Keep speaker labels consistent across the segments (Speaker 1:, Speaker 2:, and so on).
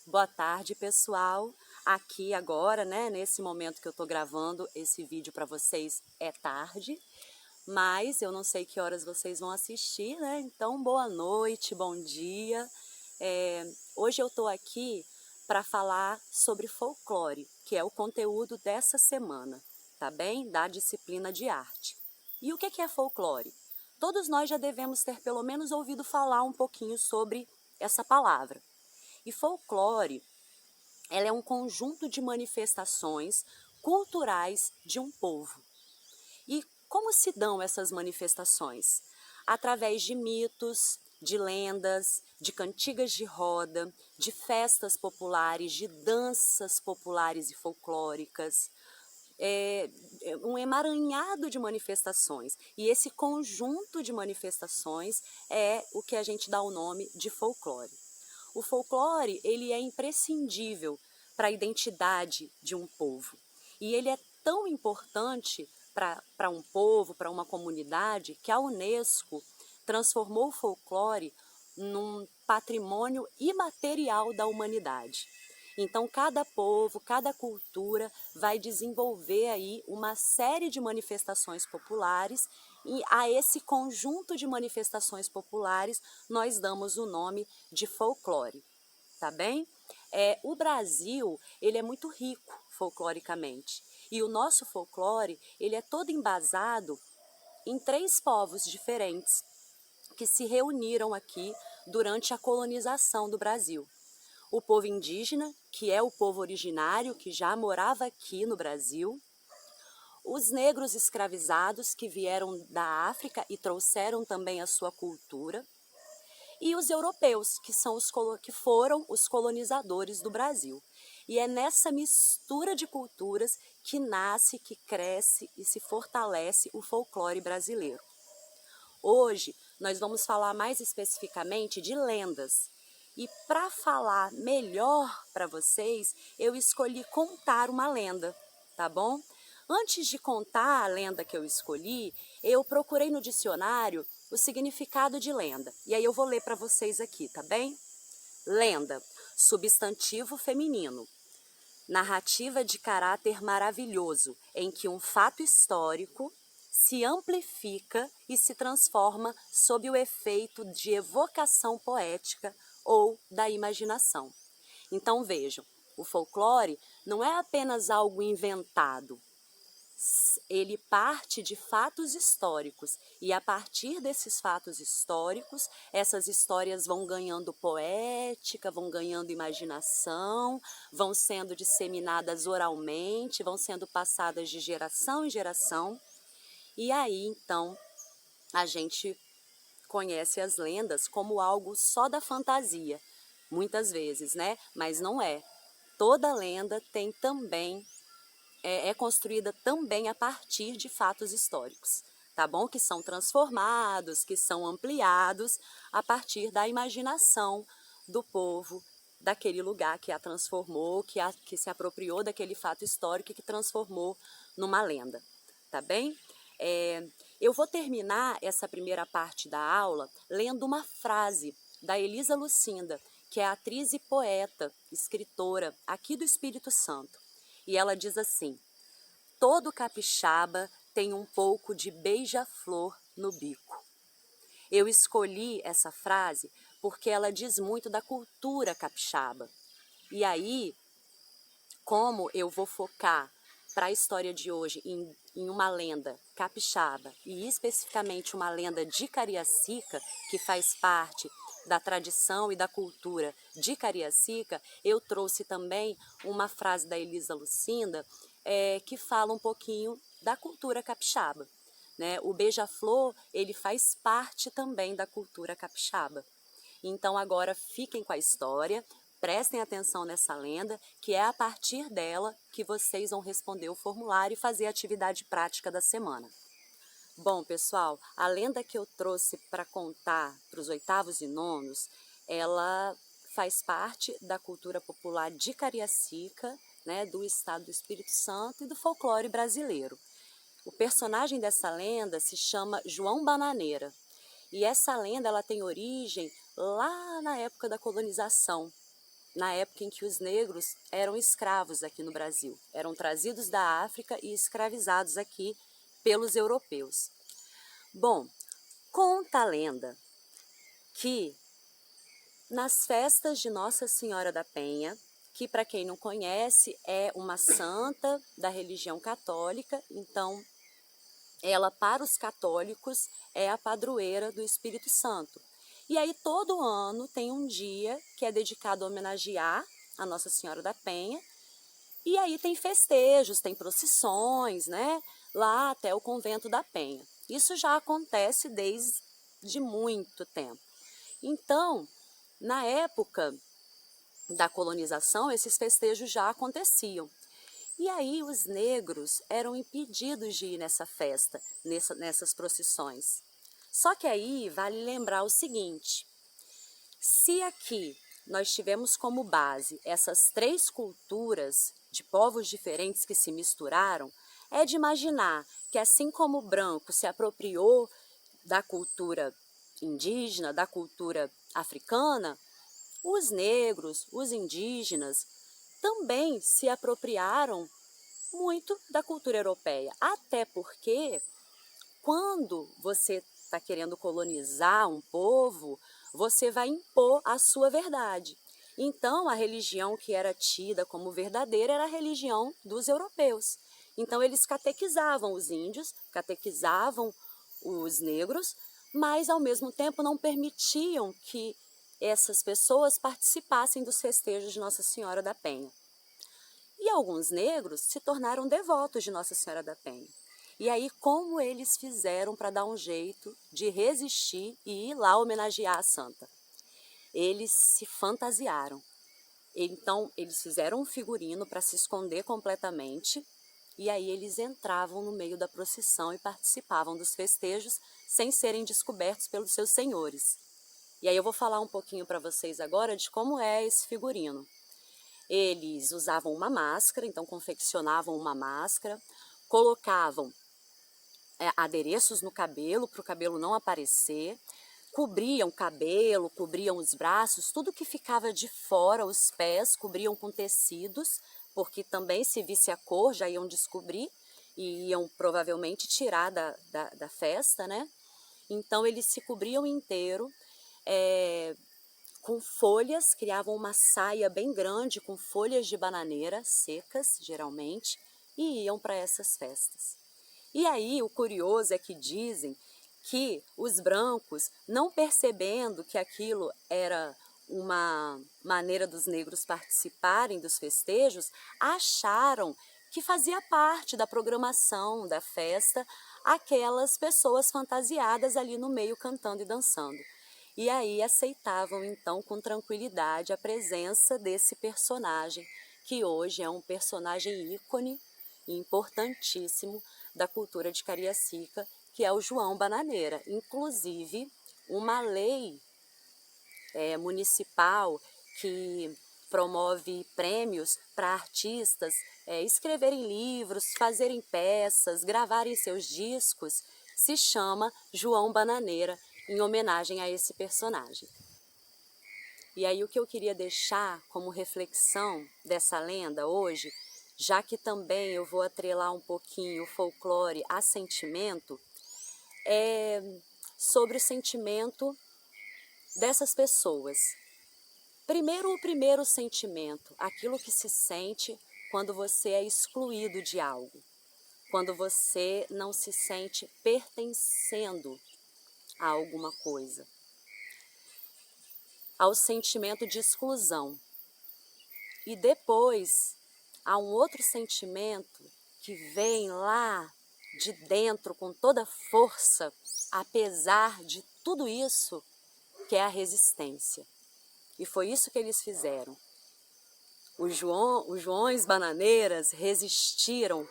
Speaker 1: Boa tarde, pessoal. Aqui agora, né, nesse momento que eu tô gravando esse vídeo para vocês, é tarde, mas eu não sei que horas vocês vão assistir, né? Então, boa noite, bom dia. Hoje eu tô aqui para falar sobre folclore, que é o conteúdo dessa semana, tá bem? Da disciplina de arte. E o que é folclore? Todos nós já devemos ter pelo menos ouvido falar um pouquinho sobre essa palavra. E folclore, ela é um conjunto de manifestações culturais de um povo. E como se dão essas manifestações? Através de mitos, de lendas, de cantigas de roda, de festas populares, de danças populares e folclóricas, um emaranhado de manifestações. E esse conjunto de manifestações é o que a gente dá o nome de folclore. O folclore, ele é imprescindível para a identidade de um povo. E ele é tão importante para um povo, para uma comunidade, que a Unesco transformou o folclore num patrimônio imaterial da humanidade. Então, cada povo, cada cultura vai desenvolver aí uma série de manifestações populares e a esse conjunto de manifestações populares nós damos o nome de folclore, tá bem? O Brasil, ele é muito rico folcloricamente e o nosso folclore, ele é todo embasado em 3 povos diferentes que se reuniram aqui durante a colonização do Brasil. O povo indígena, que é o povo originário que já morava aqui no Brasil, os negros escravizados que vieram da África e trouxeram também a sua cultura, e os europeus, que foram os colonizadores do Brasil. E é nessa mistura de culturas que nasce, que cresce e se fortalece o folclore brasileiro. Hoje nós vamos falar mais especificamente de lendas. E para falar melhor para vocês, eu escolhi contar uma lenda, tá bom? Antes de contar a lenda que eu escolhi, eu procurei no dicionário o significado de lenda. E aí eu vou ler para vocês aqui, tá bem? Lenda, substantivo feminino. Narrativa de caráter maravilhoso, em que um fato histórico se amplifica e se transforma sob o efeito de evocação poética ou da imaginação. Então vejam, o folclore não é apenas algo inventado, ele parte de fatos históricos e a partir desses fatos históricos, essas histórias vão ganhando poética, vão ganhando imaginação, vão sendo disseminadas oralmente, vão sendo passadas de geração em geração. E aí, então, a gente conhece as lendas como algo só da fantasia, muitas vezes, né? Mas não é. Toda lenda tem também é construída também a partir de fatos históricos, tá bom? Que são transformados, que são ampliados a partir da imaginação do povo daquele lugar que a transformou, que se apropriou daquele fato histórico e que transformou numa lenda, tá bem? Eu vou terminar essa primeira parte da aula lendo uma frase da Elisa Lucinda, que é atriz e poeta, escritora aqui do Espírito Santo. E ela diz assim: todo capixaba tem um pouco de beija-flor no bico. Eu escolhi essa frase porque ela diz muito da cultura capixaba. E aí, como eu vou focar para a história de hoje em uma lenda capixaba e especificamente uma lenda de Cariacica, que faz parte da tradição e da cultura de Cariacica, eu trouxe também uma frase da Elisa Lucinda que fala um pouquinho da cultura capixaba, né? O beija-flor, ele faz parte também da cultura capixaba. Então agora fiquem com a história, prestem atenção nessa lenda, que é a partir dela que vocês vão responder o formulário e fazer a atividade prática da semana. Bom, pessoal, a lenda que eu trouxe para contar para os 8º e 9º, ela faz parte da cultura popular de Cariacica, né, do estado do Espírito Santo e do folclore brasileiro. O personagem dessa lenda se chama João Bananeira. E essa lenda ela tem origem lá na época da colonização, na época em que os negros eram escravos aqui no Brasil. Eram trazidos da África e escravizados aqui pelos europeus. Bom, conta a lenda que nas festas de Nossa Senhora da Penha, que para quem não conhece é uma santa da religião católica, então ela para os católicos é a padroeira do Espírito Santo. E aí todo ano tem um dia que é dedicado a homenagear a Nossa Senhora da Penha, e aí tem festejos, tem procissões, né, lá até o convento da Penha. Isso já acontece desde muito tempo. Então, na época da colonização, esses festejos já aconteciam. E aí os negros eram impedidos de ir nessa festa, nessas procissões. Só que aí vale lembrar o seguinte: se aqui nós tivemos como base essas três culturas de povos diferentes que se misturaram, é de imaginar que assim como o branco se apropriou da cultura indígena, da cultura africana, os negros, os indígenas, também se apropriaram muito da cultura europeia. Até porque, quando você está querendo colonizar um povo, você vai impor a sua verdade. Então, a religião que era tida como verdadeira era a religião dos europeus. Então, eles catequizavam os índios, catequizavam os negros, mas, ao mesmo tempo, não permitiam que essas pessoas participassem dos festejos de Nossa Senhora da Penha. E alguns negros se tornaram devotos de Nossa Senhora da Penha. E aí, como eles fizeram para dar um jeito de resistir e ir lá homenagear a santa? Eles se fantasiaram. Então, eles fizeram um figurino para se esconder completamente, e aí eles entravam no meio da procissão e participavam dos festejos sem serem descobertos pelos seus senhores. E aí eu vou falar um pouquinho para vocês agora de como é esse figurino. Eles usavam uma máscara, então confeccionavam uma máscara, colocavam adereços no cabelo para o cabelo não aparecer, cobriam o cabelo, cobriam os braços, tudo que ficava de fora, os pés, cobriam com tecidos, porque também se visse a cor já iam descobrir e iam provavelmente tirar da festa, né? Então eles se cobriam inteiro, com folhas, criavam uma saia bem grande com folhas de bananeira secas, geralmente, e iam para essas festas. E aí o curioso é que dizem que os brancos, não percebendo que aquilo era uma maneira dos negros participarem dos festejos, acharam que fazia parte da programação da festa aquelas pessoas fantasiadas ali no meio cantando e dançando. E aí aceitavam então com tranquilidade a presença desse personagem, que hoje é um personagem ícone e importantíssimo da cultura de Cariacica, que é o João Bananeira. Inclusive, uma lei municipal que promove prêmios para artistas escreverem livros, fazerem peças, gravarem seus discos, se chama João Bananeira, em homenagem a esse personagem. E aí o que eu queria deixar como reflexão dessa lenda hoje, já que também eu vou atrelar um pouquinho o folclore a sentimento, é sobre o sentimento dessas pessoas. Primeiro, o primeiro sentimento, aquilo que se sente quando você é excluído de algo, quando você não se sente pertencendo a alguma coisa, ao sentimento de exclusão. E depois há um outro sentimento que vem lá de dentro com toda força, apesar de tudo isso, que é a resistência. E foi isso que eles fizeram. Os Joões Bananeiras resistiram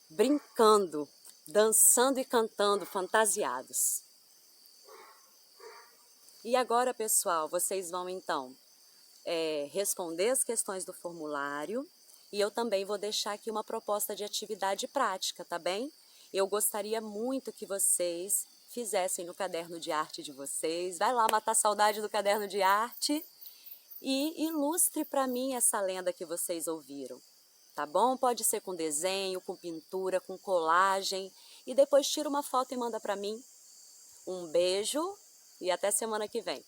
Speaker 1: brincando, dançando e cantando fantasiados. E agora, pessoal, vocês vão então responder as questões do formulário e eu também vou deixar aqui uma proposta de atividade prática, tá bem? Eu gostaria muito que vocês fizessem no caderno de arte de vocês. Vai lá matar a saudade do caderno de arte e ilustre para mim essa lenda que vocês ouviram, tá bom? Pode ser com desenho, com pintura, com colagem, e depois tira uma foto e manda para mim. Um beijo e até semana que vem.